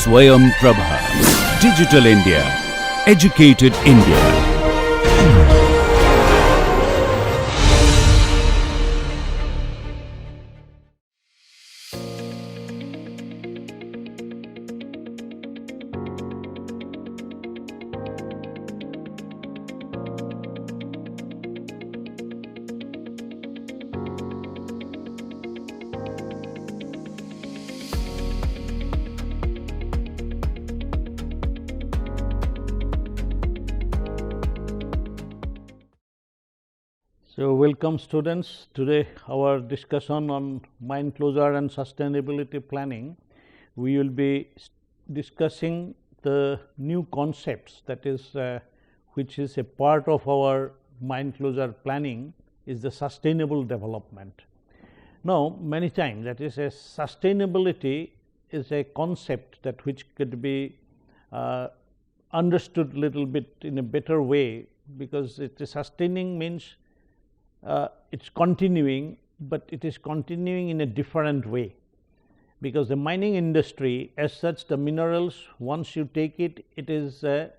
Swayam Prabha. Digital India. Educated India. So, welcome students. Today our discussion on mine closure and sustainability planning. We will be discussing the new concepts, that is which is a part of our mine closure planning, is the sustainable development. Now, many times that is a sustainability is a concept that which could be understood little bit in a better way, because it is sustaining means it's continuing, but it is continuing in a different way, because the mining industry as such, the minerals, once you take it, it is a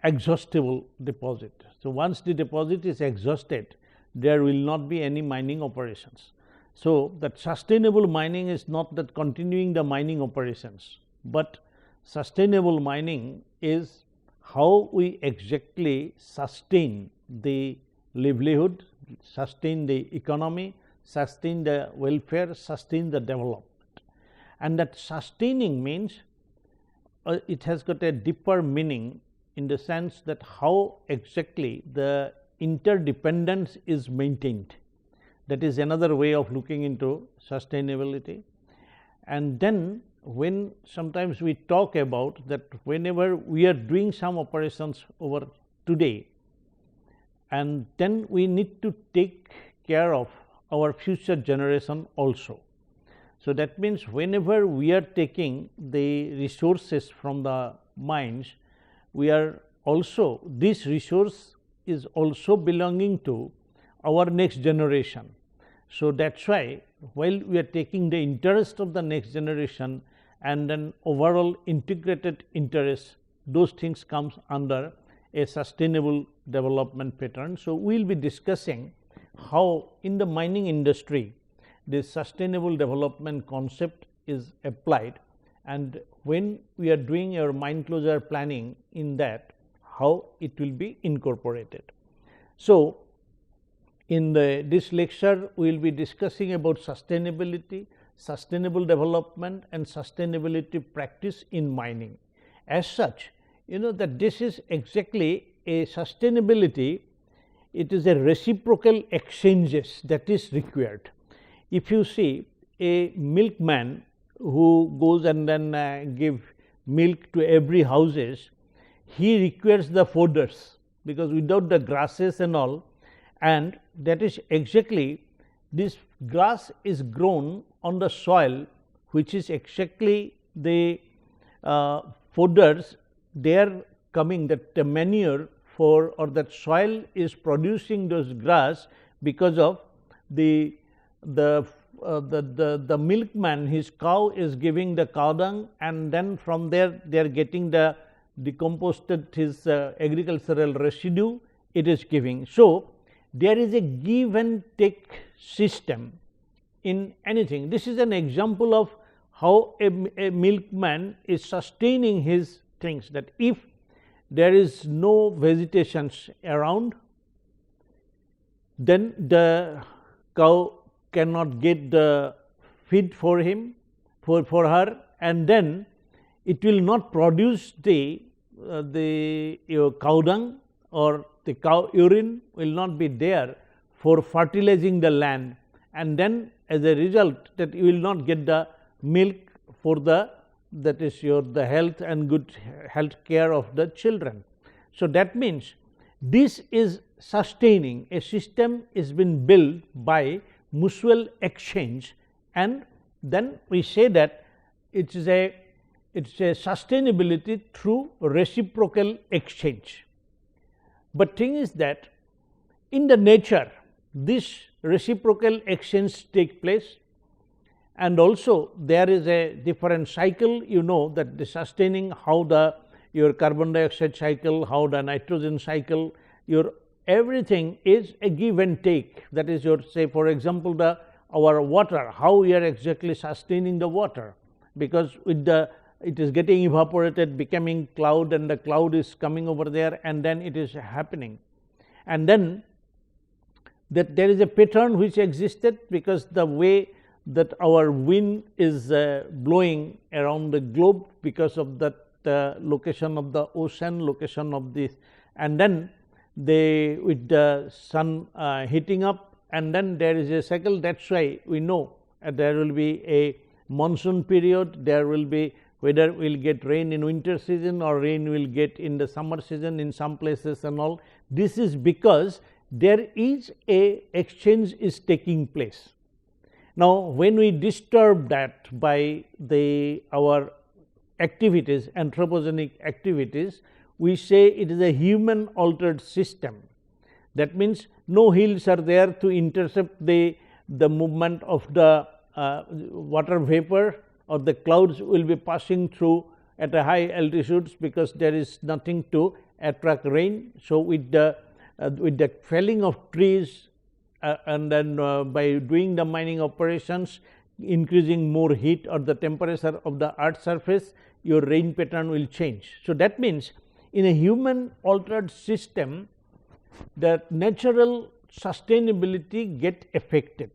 exhaustible deposit. So, once the deposit is exhausted, there will not be any mining operations. So, that sustainable mining is not that continuing the mining operations, but sustainable mining is how we exactly sustain the livelihood, sustain the economy, sustain the welfare, sustain the development. And that sustaining means it has got a deeper meaning, in the sense that how exactly the interdependence is maintained. That is another way of looking into sustainability. And then when sometimes we talk about that, whenever we are doing some operations over today, and then we need to take care of our future generation also. So, that means whenever we are taking the resources from the mines, we are also, this resource is also belonging to our next generation. So, that is why while we are taking the interest of the next generation and then overall integrated interest, those things comes under a sustainable development pattern. So, we will be discussing how in the mining industry this sustainable development concept is applied, and when we are doing our mine closure planning, in that how it will be incorporated. So, in this lecture we will be discussing about sustainability, sustainable development and sustainability practice in mining. As such, you know that this is exactly a sustainability, it is a reciprocal exchanges that is required. If you see a milkman who goes and then give milk to every houses, he requires the fodders, because without the grasses and all, and that is exactly, this grass is grown on the soil, which is exactly the fodders, they are coming, that the manure for, or that soil is producing those grass, because of the milkman, his cow is giving the cow dung, and then from there they are getting the decomposted his agricultural residue, it is giving. So, there is a give and take system in anything. This is an example of how a milkman is sustaining his things, that if there is no vegetations around, then the cow cannot get the feed for him, for her, and then it will not produce the cow dung, or the cow urine will not be there for fertilizing the land, and then as a result that you will not get the milk for the, that is the health and good health care of the children. So, that means this is sustaining, a system is been built by mutual exchange, and then we say that it is a sustainability through reciprocal exchange. But thing is that in the nature this reciprocal exchange take place, and also there is a different cycle, you know, that the sustaining how the your carbon dioxide cycle, how the nitrogen cycle, your everything is a give and take. That is your, say for example, the our water, how we are exactly sustaining the water, because with the it is getting evaporated, becoming cloud, and the cloud is coming over there, and then it is happening. And then that there is a pattern which existed, because the way that our wind is blowing around the globe, because of that location of the ocean, location of this, and then they with the sun heating up, and then there is a cycle. That is why we know there will be a monsoon period, there will be whether we will get rain in winter season or rain will get in the summer season in some places and all. This is because there is a exchange is taking place. Now, when we disturb that by our activities, anthropogenic activities, we say it is a human altered system. That means no hills are there to intercept the movement of the water vapor, or the clouds will be passing through at a high altitudes, because there is nothing to attract rain. So, with the felling of trees and then by doing the mining operations, increasing more heat or the temperature of the earth surface, your rain pattern will change. So, that means in a human altered system, the natural sustainability get affected.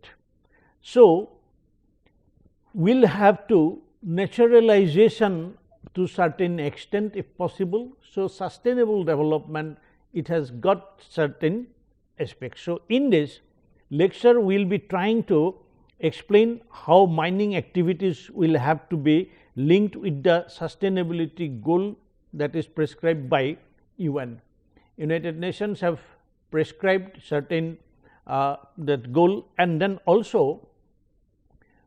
So, we will have to naturalization to certain extent if possible. So, sustainable development, it has got certain aspects. So, in this lecture we will be trying to explain how mining activities will have to be linked with the sustainability goal that is prescribed by UN. United Nations have prescribed certain that goal, and then also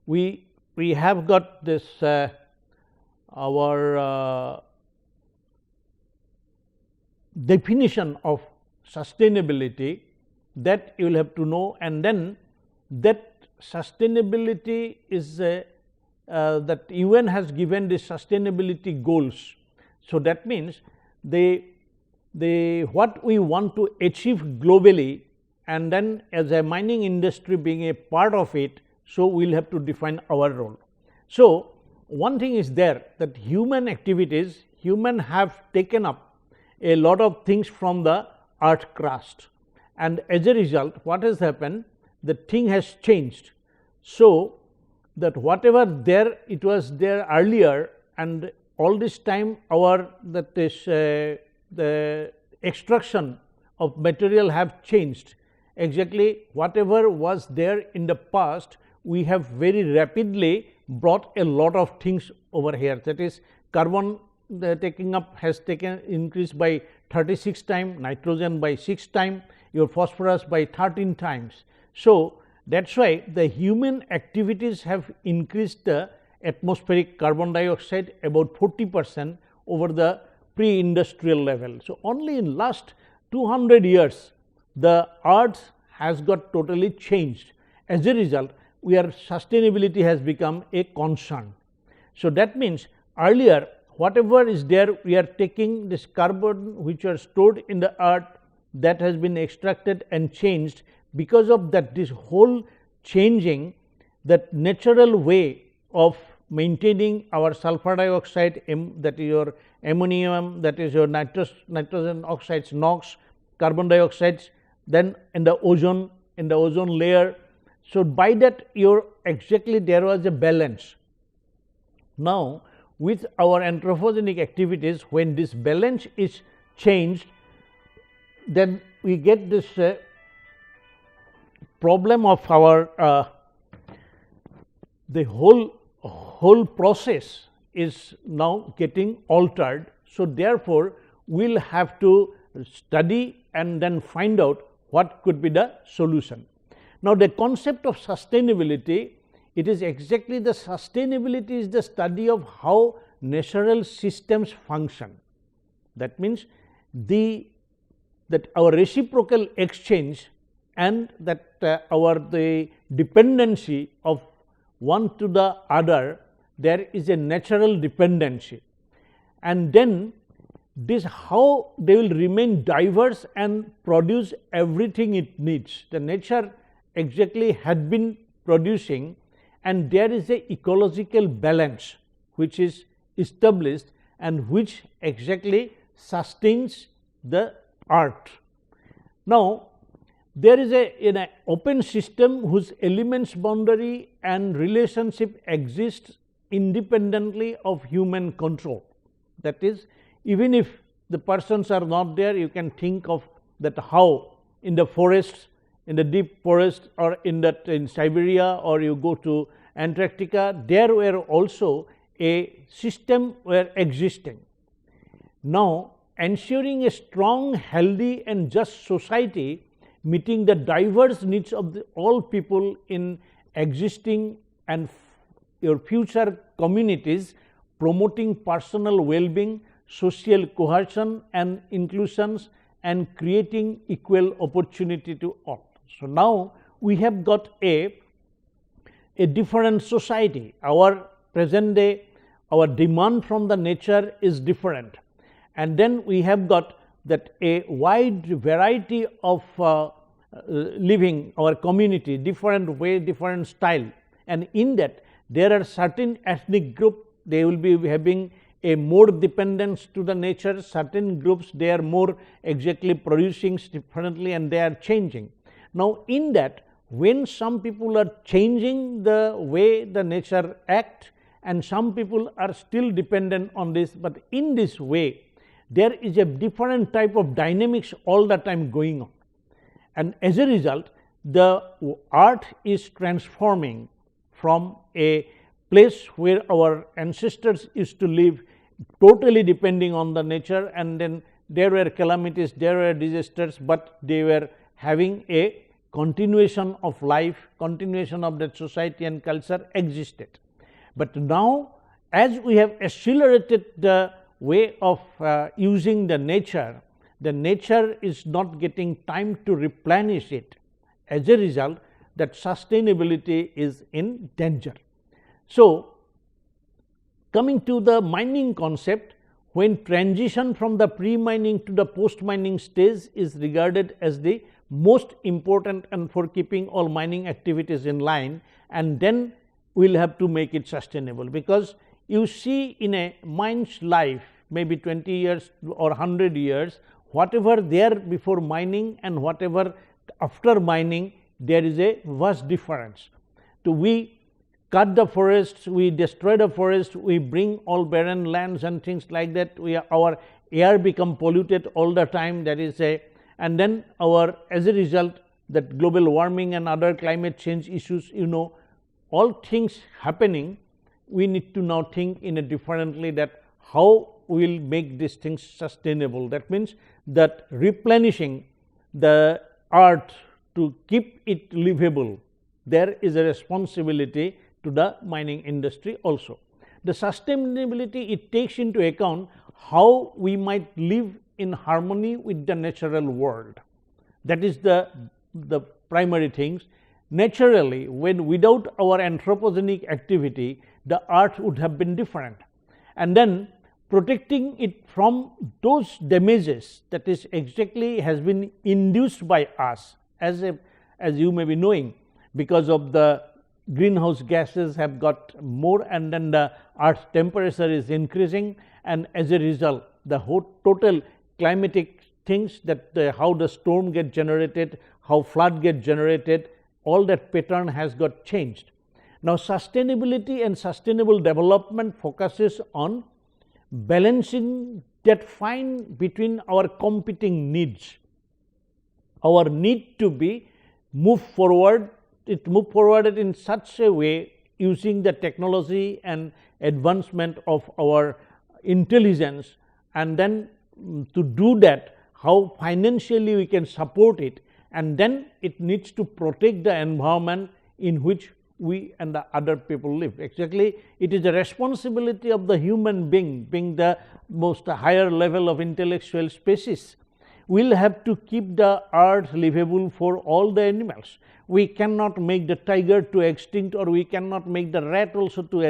we have got this our definition of sustainability, that you will have to know, and then that sustainability is that UN has given the sustainability goals. So, that means what we want to achieve globally, and then as a mining industry being a part of it, so we will have to define our role. So, one thing is there that human activities, human have taken up a lot of things from the earth crust, and as a result what has happened, the thing has changed. So, that whatever there it was there earlier, and all this time our that is the extraction of material have changed. Exactly whatever was there in the past, we have very rapidly brought a lot of things over here. That is, carbon taking up has taken increased by 36 times, nitrogen by 6 times, your phosphorus by 13 times. So, that is why the human activities have increased the atmospheric carbon dioxide about 40% over the pre-industrial level. So, only in last 200 years the earth has got totally changed. As a result, sustainability has become a concern. So, that means earlier whatever is there, we are taking this carbon which are stored in the earth, that has been extracted and changed. Because of that, this whole changing, that natural way of maintaining our sulfur dioxide, that is your ammonium, that is your nitrogen oxides, NOx, carbon dioxides, then in the ozone layer. So, by that exactly there was a balance. Now, with our anthropogenic activities, when this balance is changed, then we get this problem of our the whole process is now getting altered. So, therefore, we will have to study and then find out what could be the solution. Now, the concept of sustainability, it is exactly the sustainability is the study of how natural systems function. That means, that our reciprocal exchange and that the dependency of one to the other, there is a natural dependency. And then this how they will remain diverse and produce everything it needs. The nature exactly had been producing, and there is a ecological balance which is established and which exactly sustains the earth. Now, there is in an open system whose elements, boundary and relationship exists independently of human control. That is, even if the persons are not there, you can think of that how in the forests, in the deep forest, or in Siberia, or you go to Antarctica, there were also a system were existing. Now, ensuring a strong, healthy and just society meeting the diverse needs of all people in existing and your future communities, promoting personal well-being, social cohesion and inclusions, and creating equal opportunity to all. So, now we have got a different society. Our present day, our demand from the nature is different, and then we have got that a wide variety of living our community, different way, different style, and in that there are certain ethnic group, they will be having a more dependence to the nature, certain groups they are more exactly producing differently and they are changing. Now, in that when some people are changing the way the nature act and some people are still dependent on this, but in this way there is a different type of dynamics all the time going on, and as a result the earth is transforming from a place where our ancestors used to live totally depending on the nature, and then there were calamities, there were disasters, but they were having a continuation of life, continuation of that society and culture existed. But now as we have accelerated the way of using the nature is not getting time to replenish it. As a result, that sustainability is in danger. So, coming to the mining concept, when transition from the pre-mining to the post-mining stage is regarded as the most important and for keeping all mining activities in line, and then we will have to make it sustainable, because you see in a mine's life maybe 20 years or 100 years, whatever there before mining and whatever after mining, there is a vast difference. So, we cut the forests, we destroy the forest, we bring all barren lands and things like that, our air become polluted all the time, that is a, and then our as a result that global warming and other climate change issues, all things happening, we need to now think in a differently that how we will make these things sustainable. That means that replenishing the earth to keep it livable, there is a responsibility to the mining industry also. The sustainability, it takes into account how we might live in harmony with the natural world. That is the primary things. Naturally, when without our anthropogenic activity, the earth would have been different, and then protecting it from those damages that is exactly has been induced by us, as you may be knowing, because of the greenhouse gases have got more, and then the earth's temperature is increasing, and as a result the whole total climatic things, that how the storm get generated, how flood get generated, all that pattern has got changed. Now, sustainability and sustainable development focuses on balancing that fine between our competing needs. Our need to be move forward, it move forwarded in such a way using the technology and advancement of our intelligence, and then to do that how financially we can support it, and then it needs to protect the environment in which we and the other people live. Exactly, it is the responsibility of the human being the most higher level of intellectual species. we'll have to keep the earth livable for all the animals. We cannot make the tiger to extinct, or we cannot make the rat also to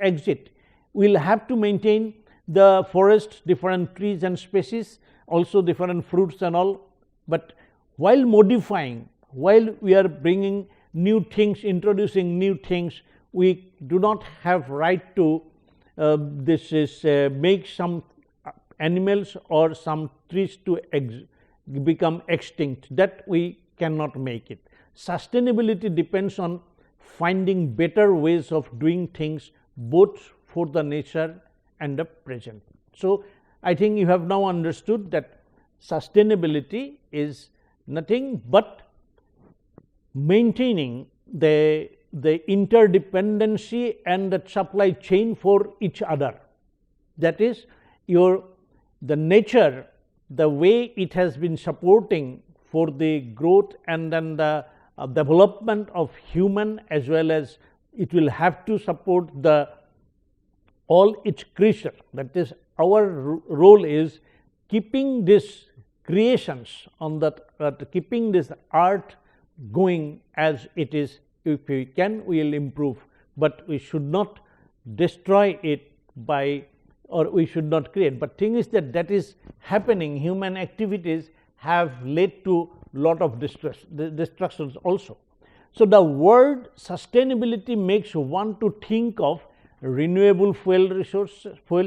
exit. We'll have to maintain the forest, different trees and species, also different fruits and all. But while modifying, while we are bringing new things, introducing new things, we do not have right to make some animals or some trees to become extinct. That we cannot make it. Sustainability depends on finding better ways of doing things, both for the nature and the present. So I think you have now understood that sustainability is nothing but maintaining the interdependency and the supply chain for each other. That is, the nature, the way it has been supporting for the growth and then the development of human, as well as it will have to support all its creature. That is, our role is keeping these creations on keeping this art going as it is. If we can, we will improve, but we should not destroy it or we should not create. But thing is that is happening. Human activities have led to lot of destructions also. So the word sustainability makes one to think of renewable fuel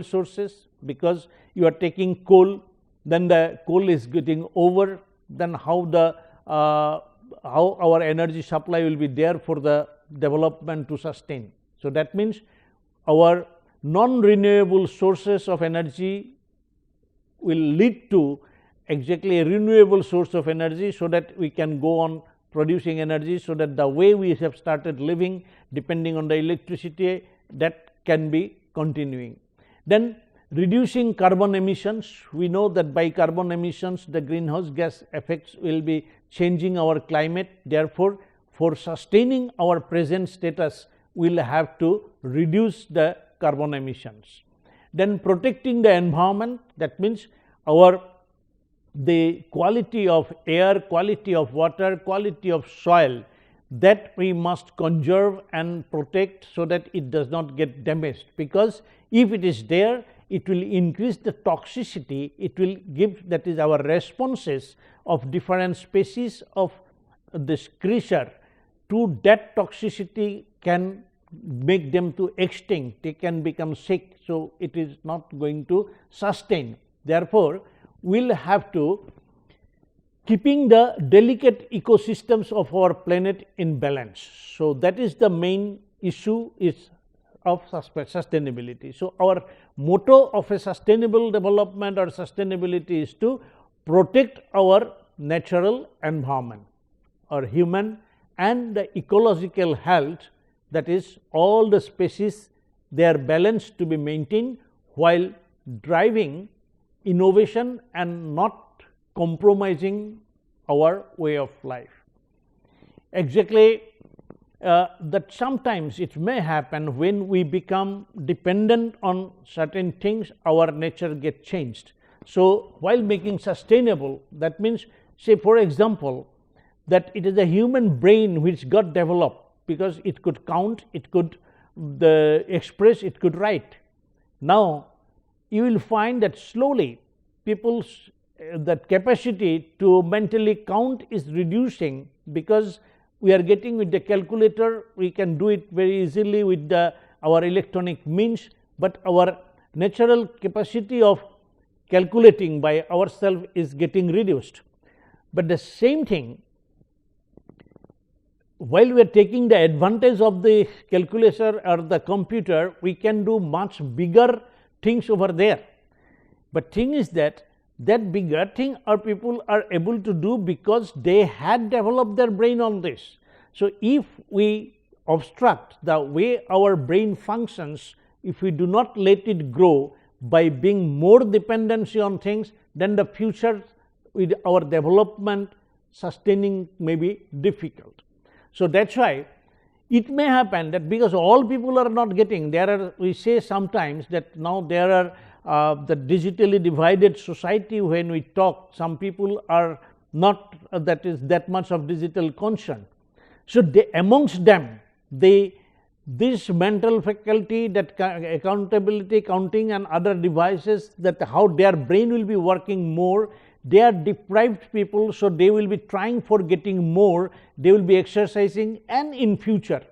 sources, because you are taking coal, then the coal is getting over, then how our energy supply will be there for the development to sustain. So that means our non-renewable sources of energy will lead to exactly a renewable source of energy, so that we can go on producing energy, so that the way we have started living depending on the electricity, that can be continuing. Then reducing carbon emissions. We know that by carbon emissions the greenhouse gas effects will be changing our climate. Therefore, for sustaining our present status, we will have to reduce the carbon emissions. Then protecting the environment. That means the quality of air, quality of water, quality of soil, that we must conserve and protect, so that it does not get damaged, because if it is there, it will increase the toxicity, it will give, that is our responses of different species of this creature to that toxicity can make them to extinct, they can become sick. So it is not going to sustain. Therefore, we will have to keeping the delicate ecosystems of our planet in balance. So that is the main issue is of sustainability. So our motto of a sustainable development or sustainability is to protect our natural environment, or human and the ecological health, that is all the species, their balance to be maintained while driving innovation and not compromising our way of life. Exactly, that sometimes it may happen when we become dependent on certain things, our nature gets changed. So while making sustainable, that means, say for example, that it is a human brain which got developed, because it could count, it could express, it could write. Now you will find that slowly people's that capacity to mentally count is reducing, because we are getting with the calculator, we can do it very easily with our electronic means, but our natural capacity of calculating by ourselves is getting reduced. But the same thing, while we are taking the advantage of the calculator or the computer, we can do much bigger things over there. But thing is that bigger thing our people are able to do because they had developed their brain on this. So if we obstruct the way our brain functions, if we do not let it grow by being more dependency on things, then the future with our development sustaining may be difficult. So that's why it may happen that because all people are not getting, we say sometimes that now there the digitally divided society, when we talk, some people are not that much of digital concern. So, amongst them this mental faculty, that accountability, counting and other devices, that how their brain will be working more, they are deprived people. So, they will be trying for getting more, they will be exercising, and in future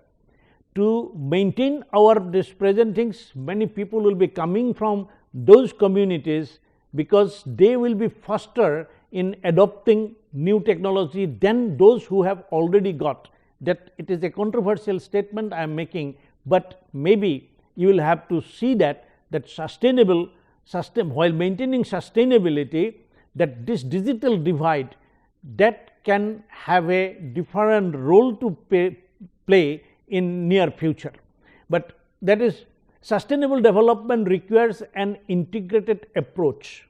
to maintain our this present things, many people will be coming from those communities, because they will be faster in adopting new technology than those who have already got. That it is a controversial statement I am making, but maybe you will have to see that while maintaining sustainability, that this digital divide, that can have a different role to play in near future. But that is, sustainable development requires an integrated approach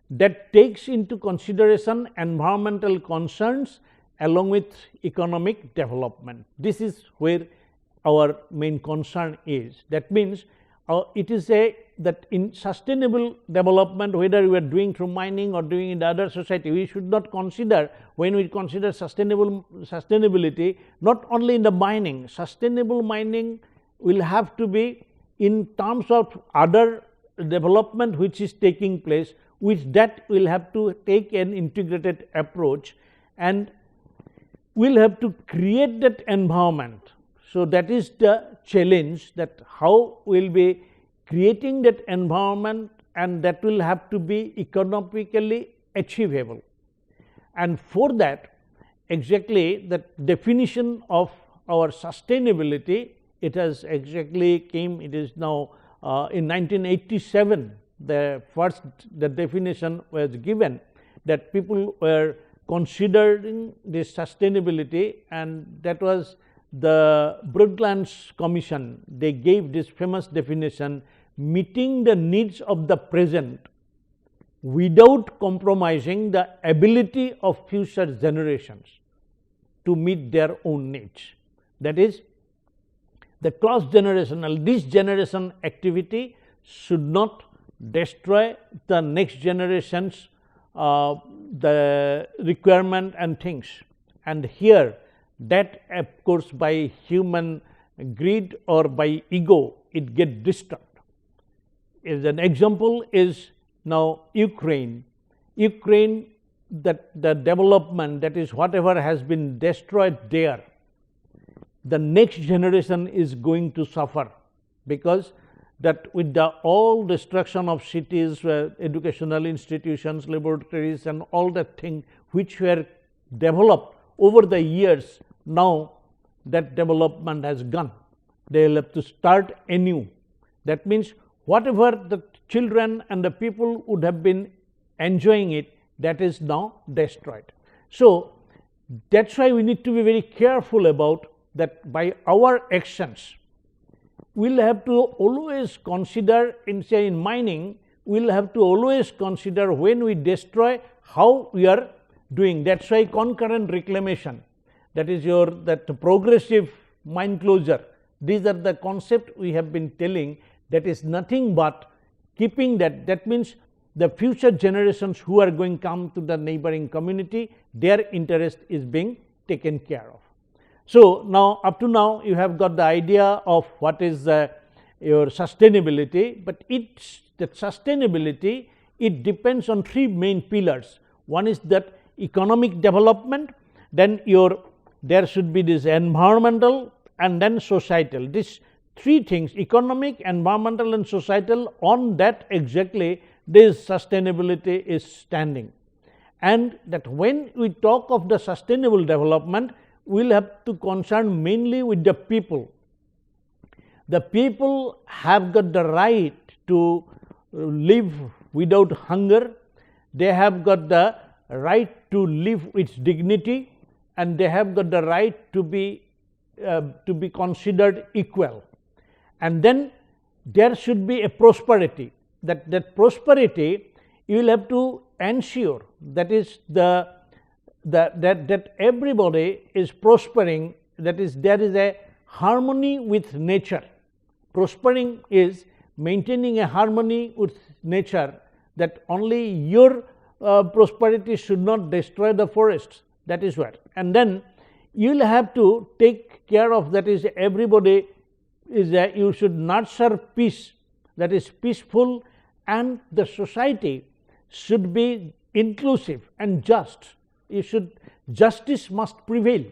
that takes into consideration environmental concerns along with economic development. This is where our main concern is. That means, it is that in sustainable development, whether we are doing through mining or doing in the other society, we should not consider, when we consider sustainability, not only in the mining. Sustainable mining will have to be in terms of other development which is taking place. With that, we will have to take an integrated approach, and we will have to create that environment. So, that is the challenge, that how we will be creating that environment, and that will have to be economically achievable. And for that, exactly the definition of our sustainability, it has exactly came, it is now in 1987 the definition was given, that people were considering this sustainability, and that was the Brundtland's Commission. They gave this famous definition: meeting the needs of the present without compromising the ability of future generations to meet their own needs. That is, the cross generational, this generation activity should not destroy the next generation's the requirement and things. And here, that of course by human greed or by ego, it gets disturbed. As an example is now Ukraine. Ukraine, that the development, that is whatever has been destroyed there, the next generation is going to suffer, because that with the all destruction of cities, educational institutions, laboratories and all that thing which were developed over the years, now that development has gone. They will have to start anew. That means, whatever the children and the people would have been enjoying it, that is now destroyed. So, that is why we need to be very careful about that. By our actions, we will have to always consider, in say in mining, we will have to always consider when we destroy, how we are doing. That is why concurrent reclamation, that is your progressive mine closure, these are the concept we have been telling. That is nothing but keeping that. That means, the future generations who are going to come to the neighboring community, their interest is being taken care of. So, now up to now you have got the idea of what is your sustainability, but that sustainability, it depends on three main pillars. One is that economic development, then there should be this environmental, and then societal. These three things, economic, environmental and societal, on that exactly this sustainability is standing. And that when we talk of the sustainable development, we will have to concern mainly with the people. The people have got the right to live without hunger, they have got the right to live with dignity, and they have got the right to be considered equal. And then there should be a prosperity. That prosperity you will have to ensure, that is that everybody is prospering, that is there is a harmony with nature. Prospering is maintaining a harmony with nature, that only your prosperity should not destroy the forests. That is what. And then you will have to take care of, that is, everybody is that you should nurture peace, that is peaceful, and the society should be inclusive and just. Justice must prevail.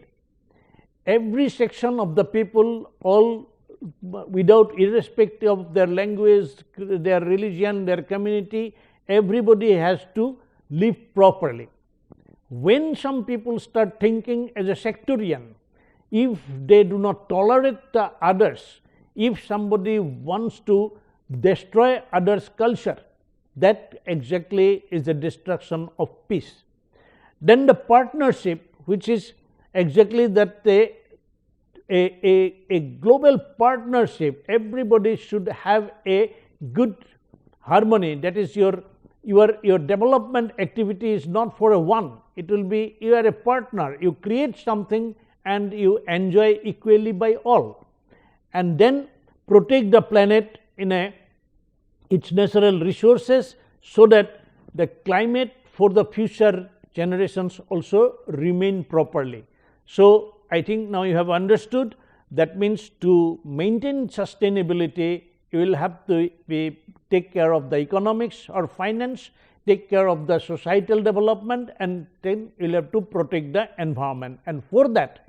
Every section of the people, all without irrespective of their language, their religion, their community, everybody has to live properly. When some people start thinking as a sectarian, if they do not tolerate the others, if somebody wants to destroy others' culture, that exactly is the destruction of peace. Then the partnership, which is exactly that a global partnership, everybody should have a good harmony. That is, your development activity is not for a one, it will be you are a partner, you create something and you enjoy equally by all, and then protect the planet in its natural resources, so that the climate for the future generations also remain properly. So, I think now you have understood. That means to maintain sustainability, you will have to take care of the economics or finance, take care of the societal development, and then you will have to protect the environment. And for that,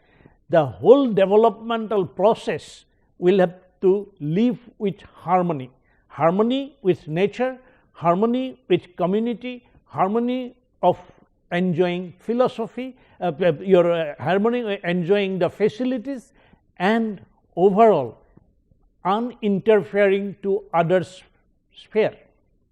the whole developmental process will have to live with harmony. Harmony with nature, harmony with community, harmony of enjoying philosophy, harmony enjoying the facilities, and overall uninterfering to others' sphere.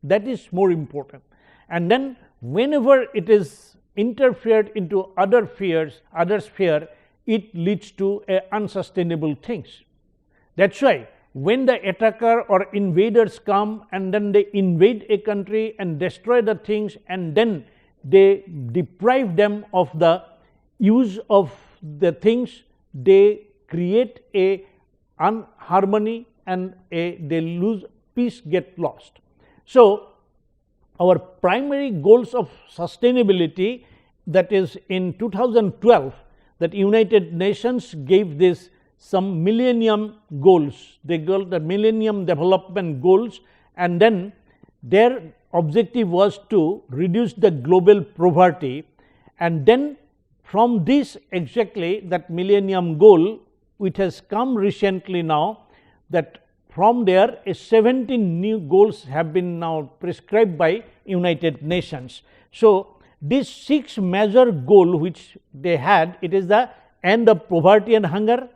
That is more important. And then whenever it is interfered into other sphere, it leads to unsustainable things. That is why when the attacker or invaders come and then they invade a country and destroy the things, and then they deprive them of the use of the things, they create a unharmony and they lose, peace get lost. So, our primary goals of sustainability, that is in 2012, that United Nations gave this some millennium goals, they call the millennium development goals, and then their objective was to reduce the global poverty. And then from this exactly that millennium goal, which has come recently now, that from there 17 new goals have been now prescribed by United Nations. So, this 6 major goal which they had, it is the end of poverty and hunger,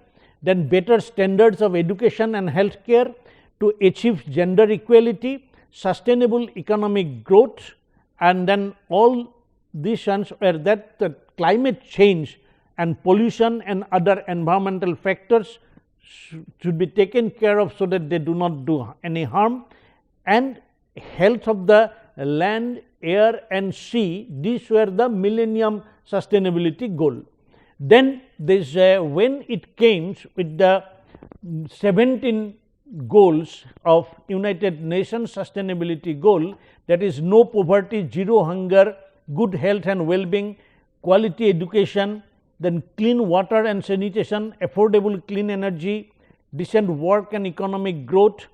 then better standards of education and health care, to achieve gender equality, sustainable economic growth, and then all these ones were that the climate change and pollution and other environmental factors should be taken care of, so that they do not do any harm, and health of the land, air and sea. These were the millennium sustainability goal. Then this when it came with the 17 goals of United Nations sustainability goal, that is no poverty, zero hunger, good health and well-being, quality education, then clean water and sanitation, affordable clean energy, decent work and economic growth,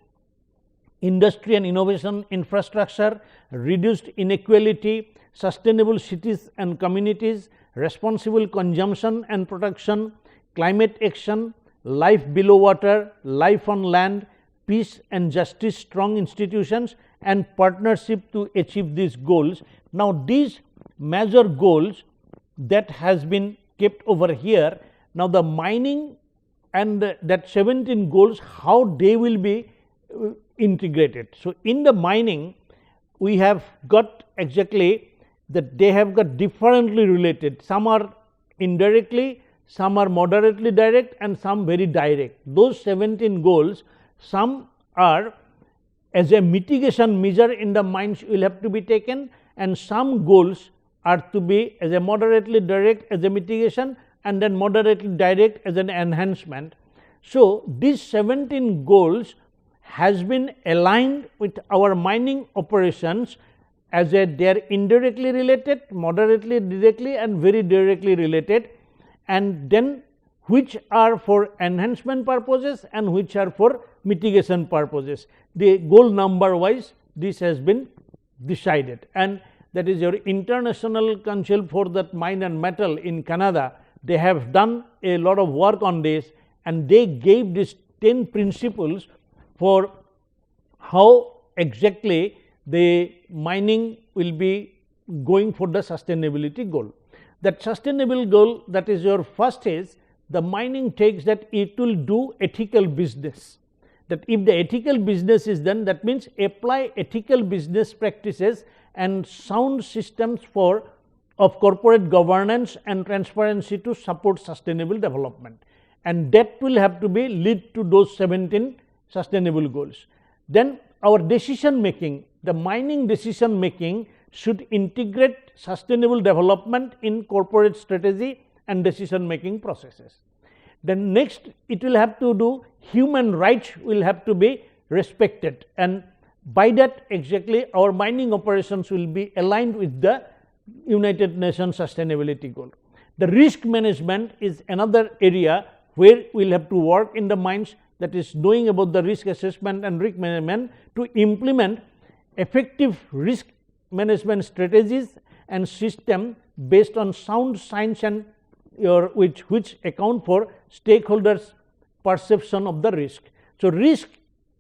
industry and innovation infrastructure, reduced inequality, sustainable cities and communities, responsible consumption and production, climate action, life below water, life on land, peace and justice, strong institutions, and partnership to achieve these goals. Now, these major goals that has been kept over here. Now, the mining and that 17 goals, how they will be integrated. So, in the mining, we have got exactly that they have got differently related. Some are indirectly, some are moderately direct, and some very direct. Those 17 goals, some are as a mitigation measure in the mines will have to be taken, and some goals are to be as a moderately direct as a mitigation, and then moderately direct as an enhancement. So, these 17 goals has been aligned with our mining operations as they are indirectly related, moderately directly and very directly related, and then which are for enhancement purposes and which are for mitigation purposes. The goal number wise this has been decided, and that is your International Council for that Mine and Metal in Canada. They have done a lot of work on this, and they gave these 10 principles for how exactly the mining will be going for the sustainability goal. That sustainable goal, that is your first is the mining takes that it will do ethical business. That if the ethical business is done, that means apply ethical business practices and sound systems of corporate governance and transparency to support sustainable development, and that will have to be lead to those 17 sustainable goals. Then our decision making, the mining decision making should integrate sustainable development in corporate strategy and decision making processes. Then next it will have to do human rights will have to be respected, and by that exactly our mining operations will be aligned with the United Nations sustainability goal. The risk management is another area where we will have to work in the mines, that is knowing about the risk assessment and risk management to implement effective risk management strategies and system based on sound science and which account for stakeholders' perception of the risk. So, risk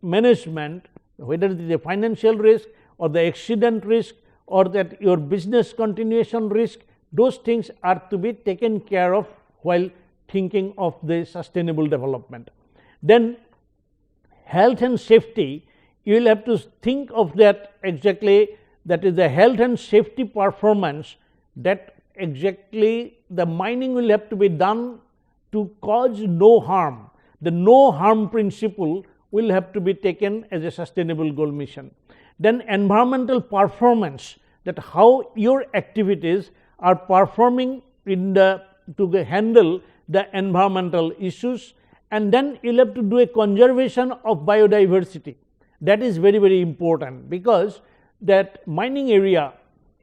management, whether it is a financial risk or the accident risk or that your business continuation risk, those things are to be taken care of while thinking of the sustainable development. Then health and safety, you will have to think of that exactly, that is the health and safety performance, that exactly the mining will have to be done to cause no harm. The no harm principle will have to be taken as a sustainable goal mission. Then environmental performance, that how your activities are performing in the to handle the environmental issues, and then you will have to do a conservation of biodiversity. That is very, very important, because that mining area,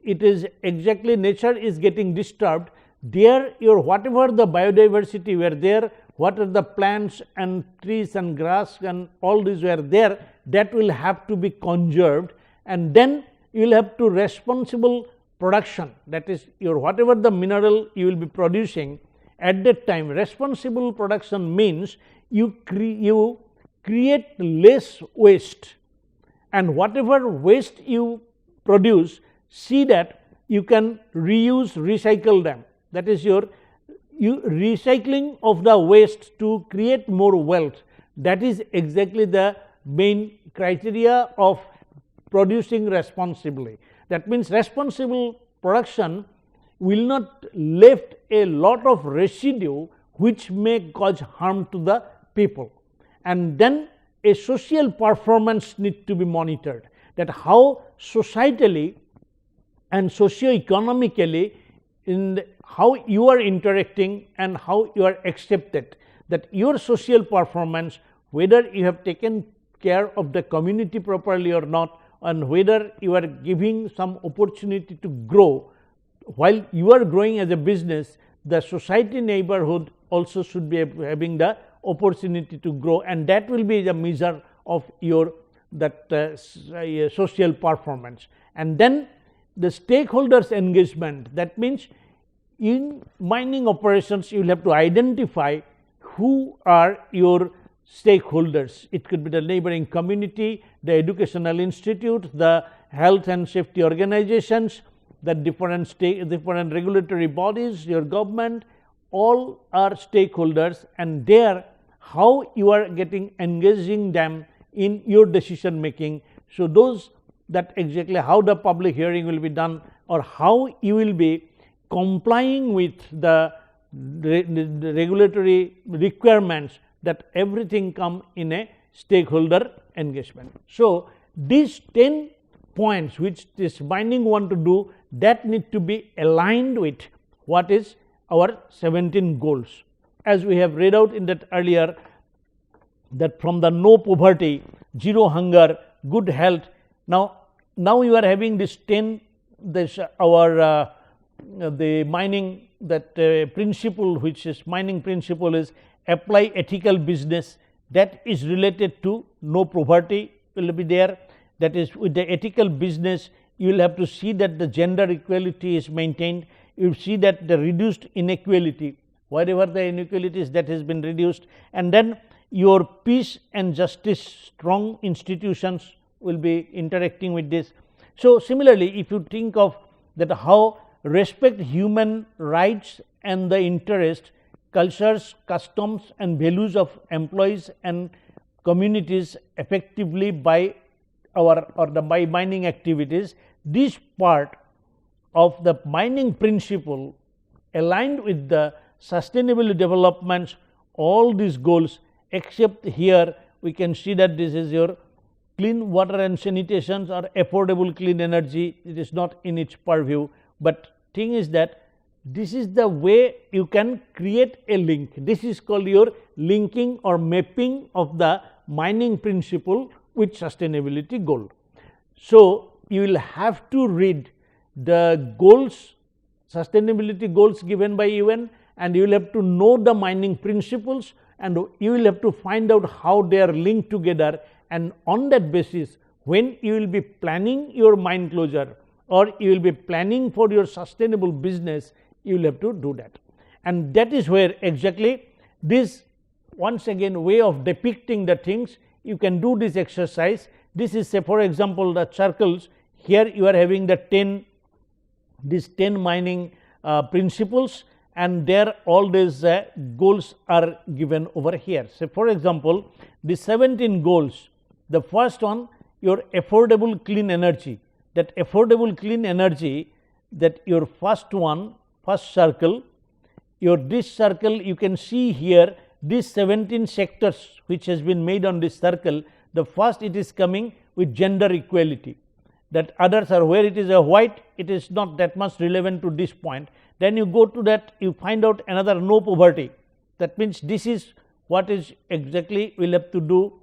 it is exactly nature is getting disturbed. There your whatever the biodiversity were there, what are the plants and trees and grass and all these were there, that will have to be conserved, and then you will have to responsible production, that is your whatever the mineral you will be producing at that time. Responsible production means you create less waste, and whatever waste you produce, see that you can reuse, recycle them. That is your recycling of the waste to create more wealth. That is exactly the main criteria of producing responsibly. That means responsible production will not left a lot of residue which may cause harm to the people. And then a social performance need to be monitored, that how societally and socio-economically in how you are interacting and how you are accepted, that your social performance, whether you have taken care of the community properly or not, and whether you are giving some opportunity to grow. While you are growing as a business, the society neighborhood also should be having the opportunity to grow, and that will be the measure of your social performance. And then the stakeholders engagement, that means in mining operations you will have to identify who are your stakeholders. It could be the neighboring community, the educational institute, the health and safety organizations, the different regulatory bodies, your government, all are stakeholders, and there how you are getting engaging them in your decision making. So, those that exactly how the public hearing will be done, or how you will be complying with the regulatory requirements, that everything come in a stakeholder engagement. So, these 10 points which this mining want to do, that need to be aligned with what is our 17 goals. As we have read out in that earlier, that from the no poverty, zero hunger, good health. Now you are having this 10, this the mining that principle, which is mining principle, is apply ethical business, that is related to no poverty will be there. That is, with the ethical business you will have to see that the gender equality is maintained, you see that the reduced inequality, wherever the inequalities that has been reduced, and then your peace and justice, strong institutions will be interacting with this. So, similarly, if you think of that how respect human rights and the interest, cultures, customs and values of employees and communities effectively by our by mining activities, this part of the mining principle aligned with the sustainable developments, all these goals, except here we can see that this is your clean water and sanitation or affordable clean energy, it is not in its purview, but thing is that this is the way you can create a link. This is called your linking or mapping of the mining principle with sustainability goal. So, you will have to read the goals, sustainability goals given by UN, and you will have to know the mining principles, and you will have to find out how they are linked together, and on that basis when you will be planning your mine closure or you will be planning for your sustainable business, you will have to do that. And that is where exactly this, once again, way of depicting the things, you can do this exercise. This is, say for example, the circles. Here you are having the 10, these 10 mining principles, and there all these goals are given over here. So, for example, the 17 goals, the first one, your affordable clean energy. That affordable clean energy, that your first one, first circle, your this circle, you can see here these 17 sectors which has been made on this circle. The first, it is coming with gender equality, that others are where it is a white, it is not that much relevant to this point. Then you go to that, you find out another no poverty, that means this is what is exactly we will have to do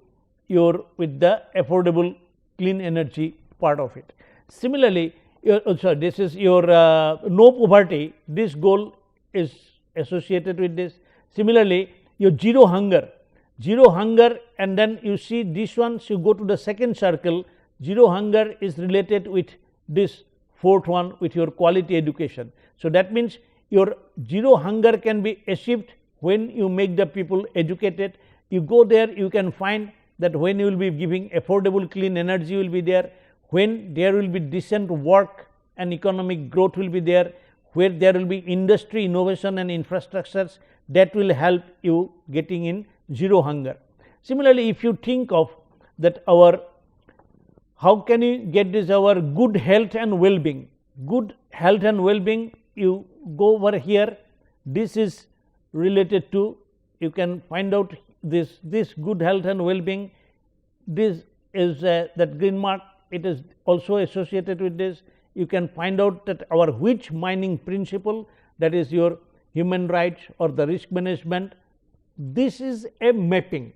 your with the affordable clean energy part of it. Similarly, this is your no poverty, this goal is associated with this. Similarly, your zero hunger, and then you see this one, so you go to the second circle, zero hunger is related with this fourth one with your quality education. So, that means your zero hunger can be achieved when you make the people educated. You go there, you can find that when you will be giving affordable clean energy will be there, when there will be decent work and economic growth will be there, where there will be industry, innovation and infrastructures, that will help you getting in zero hunger. Similarly, if you think of that our, how can you get this, our good health and well-being, good health and well-being, you go over here, this is related to, you can find out this good health and well-being, this is that green mark, it is also associated with this. You can find out that our which mining principle, that is your human rights or the risk management, this is a mapping.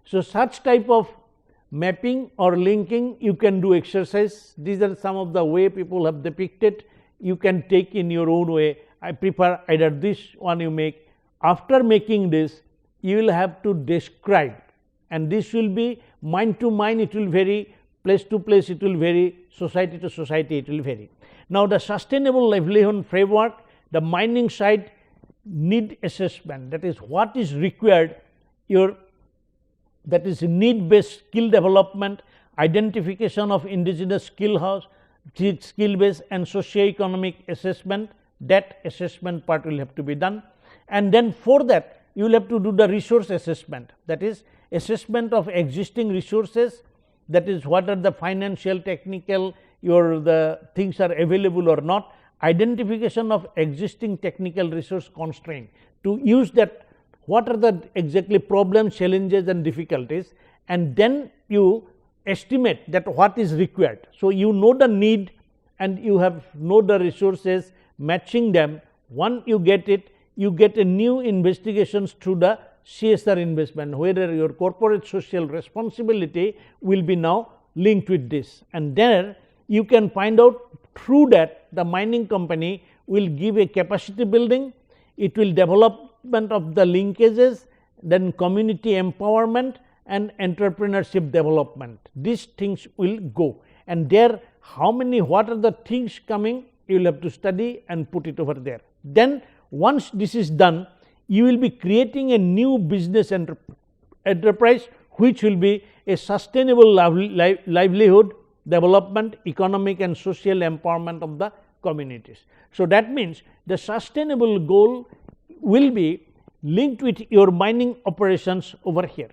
So, such type of mapping or linking you can do exercise. These are some of the way people have depicted. You can take in your own way. I prefer either this one you make. After making this, you will have to describe, and this will be mine to mine, it will vary, place to place it will vary, society to society it will vary. Now, the sustainable livelihood framework, the mining site need assessment, that is what is required, your that is need based skill development, identification of indigenous skill house, skill based and socio-economic assessment, that assessment part will have to be done. And then for that you will have to do the resource assessment, that is assessment of existing resources, that is what are the financial, technical, your the things are available or not, identification of existing technical resource constraint, to use that what are the exactly problems, challenges and difficulties, and then you estimate that what is required. So, you know the need and you have know the resources, matching them. Once you get it, you get a new investigations through the CSR investment, whether your corporate social responsibility will be now linked with this, and there you can find out through that the mining company will give a capacity building, it will development of the linkages, then community empowerment and entrepreneurship development. These things will go, and there how many, what are the things coming, you will have to study and put it over there. Then once this is done, you will be creating a new business enterprise which will be a sustainable livelihood development, economic and social empowerment of the communities. So that means the sustainable goal will be linked with your mining operations over here.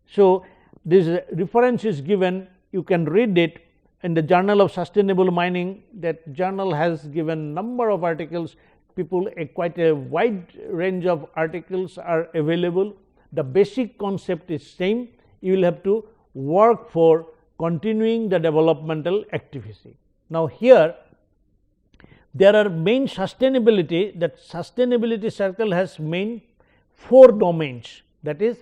So this reference is given, you can read it in the Journal of Sustainable Mining. That journal has given number of articles, people, quite a wide range of articles are available. The basic concept is same, you will have to work for continuing the developmental activity. Now here there are main sustainability, that sustainability circle has main 4 domains, that is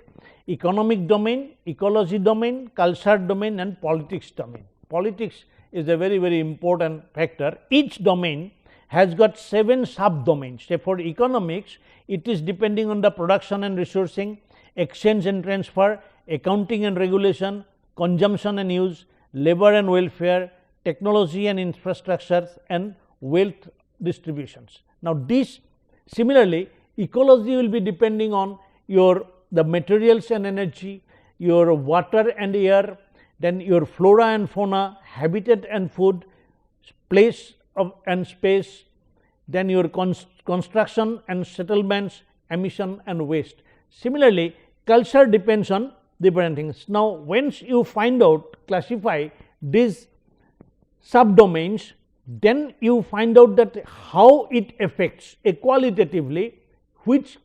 economic domain, ecology domain, culture domain and politics domain. Politics is a very, very important factor. Each domain has got 7 sub-domains. Say for economics, it is depending on the production and resourcing, exchange and transfer, accounting and regulation, consumption and use, labor and welfare, technology and infrastructures and wealth distributions. Now this similarly ecology will be depending on your the materials and energy, your water and air, then your flora and fauna, habitat and food, place of and space, then your construction and settlements, emission and waste. Similarly, culture depends on different things. Now once you find out, classify these subdomains, then you find out that how it affects qualitatively, which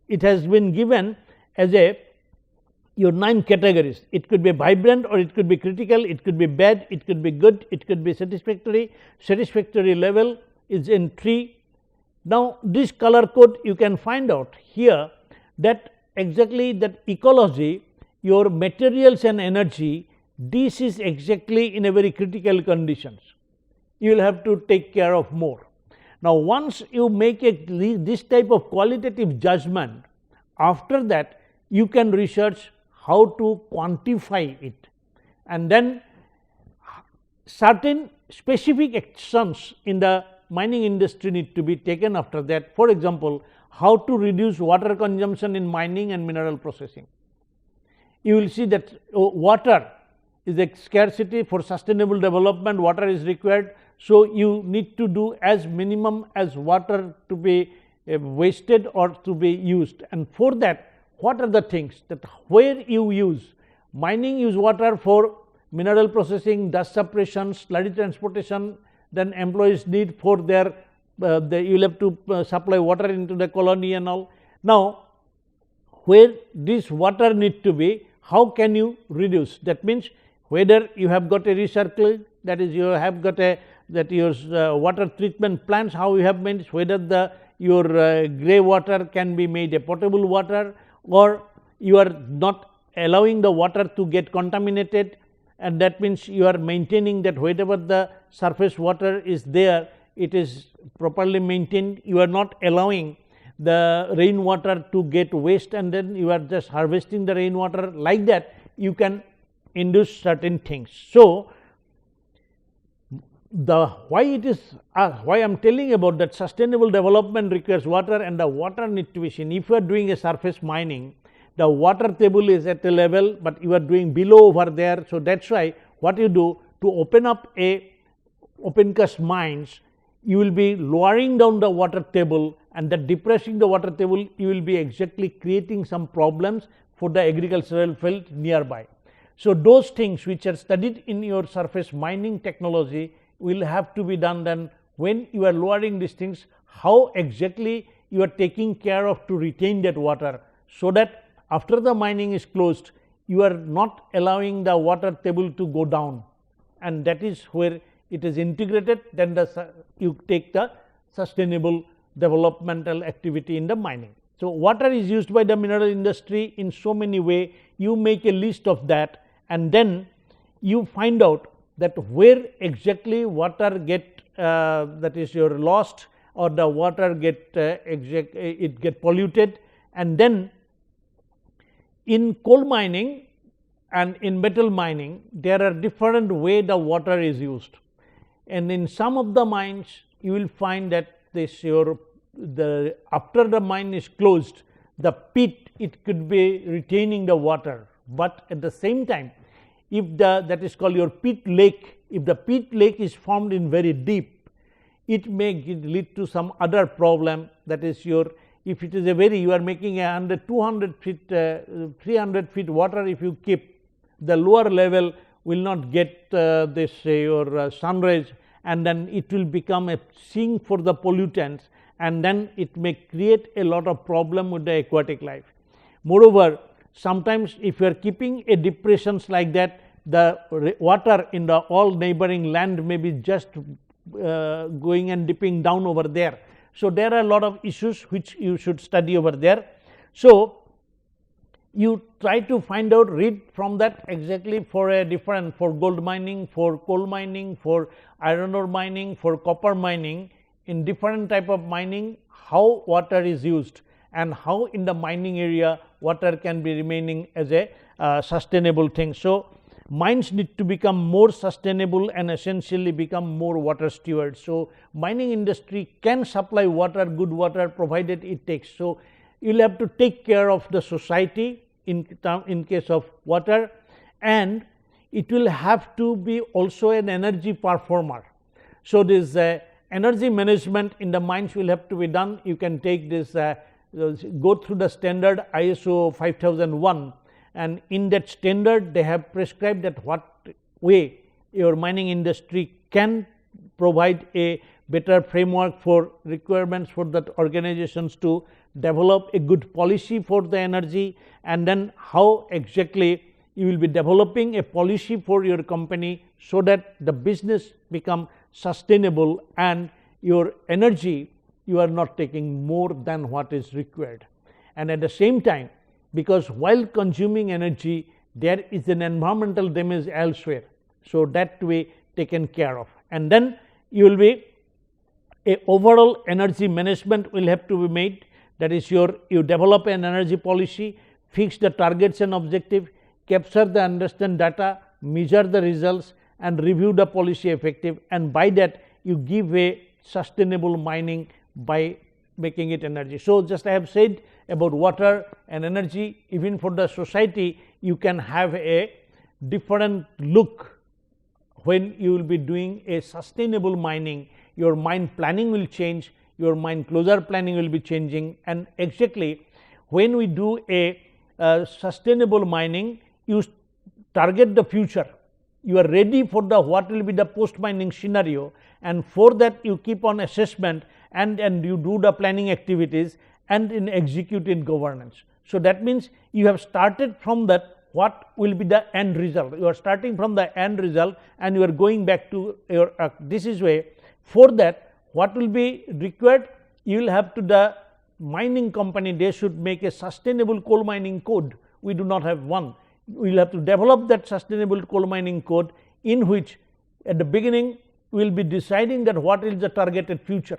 it has been given as a your 9 categories. It could be vibrant or it could be critical, it could be bad, it could be good, it could be satisfactory. Satisfactory level is in 3. Now this color code you can find out here that exactly that ecology, your materials and energy, this is exactly in a very critical conditions. You will have to take care of more. Now once you make this type of qualitative judgment, after that you can research how to quantify it, and then certain specific actions in the mining industry need to be taken after that. For example, how to reduce water consumption in mining and mineral processing. You will see that water is a scarcity for sustainable development, water is required. So you need to do as minimum as water to be wasted or to be used, and for that what are the things that where you use mining use water for mineral processing, dust suppression, slurry transportation, then employees need for their you will have to supply water into the colony and all. Now where this water need to be, how can you reduce? That means whether you have got a recircling, that is you have got a that your water treatment plants, how you have made, whether the your grey water can be made a potable water, or you are not allowing the water to get contaminated, and that means you are maintaining that wherever the surface water is there, it is properly maintained. You are not allowing the rainwater to get waste, and then you are just harvesting the rainwater. Like that you can induce certain things. So the why it is why I am telling about that sustainable development requires water, and the water need to be seen. If you are doing a surface mining, the water table is at a level, but you are doing below over there. So that's why what you do to open up a open cast mines, you will be lowering down the water table, and that depressing the water table, you will be exactly creating some problems for the agricultural field nearby. So those things which are studied in your surface mining technology will have to be done. Then when you are lowering these things, how exactly you are taking care of to retain that water, so that after the mining is closed, you are not allowing the water table to go down, and that is where it is integrated. Then you take the sustainable developmental activity in the mining. So, water is used by the mineral industry in so many ways. You make a list of that, and then you find out that where exactly water get that is your lost, or the water get polluted. And then in coal mining and in metal mining, there are different way the water is used, and in some of the mines you will find that this after the mine is closed, the pit, it could be retaining the water, but at the same time, if that is called your pit lake, if the pit lake is formed in very deep, it may lead to some other problem, that is if it is you are making 200 feet 300 feet water, if you keep, the lower level will not get sun rays, and then it will become a sink for the pollutants, and then it may create a lot of problem with the aquatic life. Moreover, sometimes if you are keeping a depressions like that, the water in the all neighboring land may be just going and dipping down over there. So, there are a lot of issues which you should study over there. So, you try to find out, read from that exactly for a different, for gold mining, for coal mining, for iron ore mining, for copper mining, in different type of mining, how water is used and how in the mining area water can be remaining as a sustainable thing. So, mines need to become more sustainable and essentially become more water stewards. So, mining industry can supply water, good water, provided it takes. So, you will have to take care of the society in case of water, and it will have to be also an energy performer. So, this energy management in the mines will have to be done. You can take this go through the standard ISO 5001, and in that standard they have prescribed that what way your mining industry can provide a better framework for requirements for that organizations to develop a good policy for the energy, and then how exactly you will be developing a policy for your company, so that the business become sustainable and your energy you are not taking more than what is required. And at the same time, because while consuming energy there is an environmental damage elsewhere, so that way taken care of. And then you will be a overall energy management will have to be made, that is you develop an energy policy, fix the targets and objective, capture the understand data, measure the results and review the policy effective, and by that you give a sustainable mining by making it energy. So, just I have said about water and energy, even for the society you can have a different look when you will be doing a sustainable mining. Your mine planning will change, your mine closure planning will be changing, and exactly when we do a sustainable mining, you target the future, you are ready for the what will be the post mining scenario, and for that you keep on assessment and you do the planning activities and in execute in governance. So, that means you have started from that what will be the end result, you are starting from the end result and you are going back to your this is way. For that what will be required, you will have to the mining company, they should make a sustainable coal mining code. We do not have one. We will have to develop that sustainable coal mining code, in which at the beginning we will be deciding that what is the targeted future.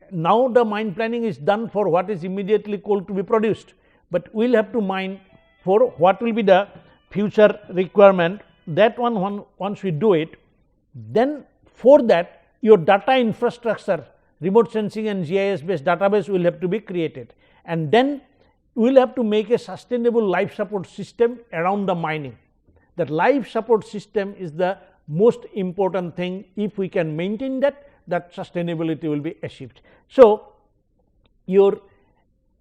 Now, the mine planning is done for what is immediately coal to be produced, but we will have to mine for what will be the future requirement. That one once we do it, then for that your data infrastructure, remote sensing and GIS based database will have to be created, and then we will have to make a sustainable life support system around the mining. That life support system is the most important thing. If we can maintain that, that sustainability will be achieved. So, you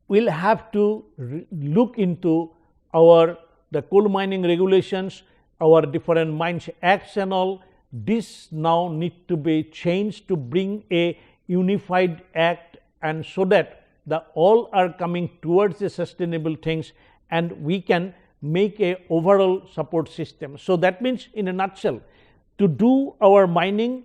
will have to look into the coal mining regulations, our different mines acts and all. This now need to be changed to bring a unified act, and so that the all are coming towards the sustainable things, and we can make a overall support system. So, that means in a nutshell, to do our mining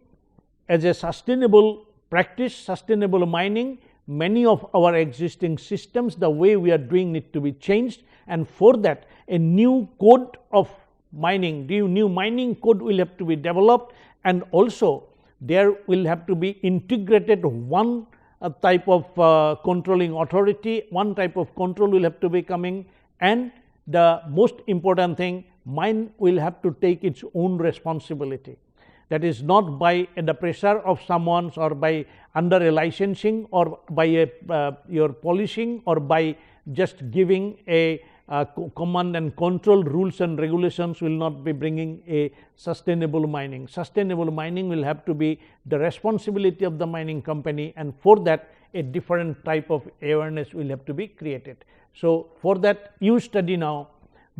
as a sustainable practice, sustainable mining, many of our existing systems, the way we are doing, need to be changed, and for that a new code of mining, new mining code will have to be developed, and also there will have to be integrated one type of controlling authority, one type of control will have to be coming, and the most important thing, mine will have to take its own responsibility. That is not by the pressure of someone, or by under a licensing, or by a your polishing, or by just giving a command and control. Rules and regulations will not be bringing a sustainable mining. Sustainable mining will have to be the responsibility of the mining company, and for that a different type of awareness will have to be created. So, for that you study now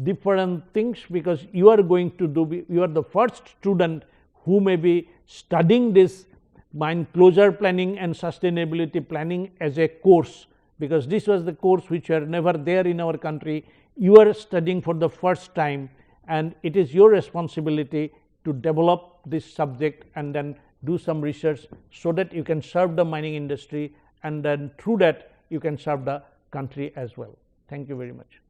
different things, because you are going to do, you are the first student who may be studying this mine closure planning and sustainability planning as a course, because this was the course which were never there in our country. You are studying for the first time, and it is your responsibility to develop this subject and then do some research, so that you can serve the mining industry, and then through that you can serve the country as well. Thank you very much.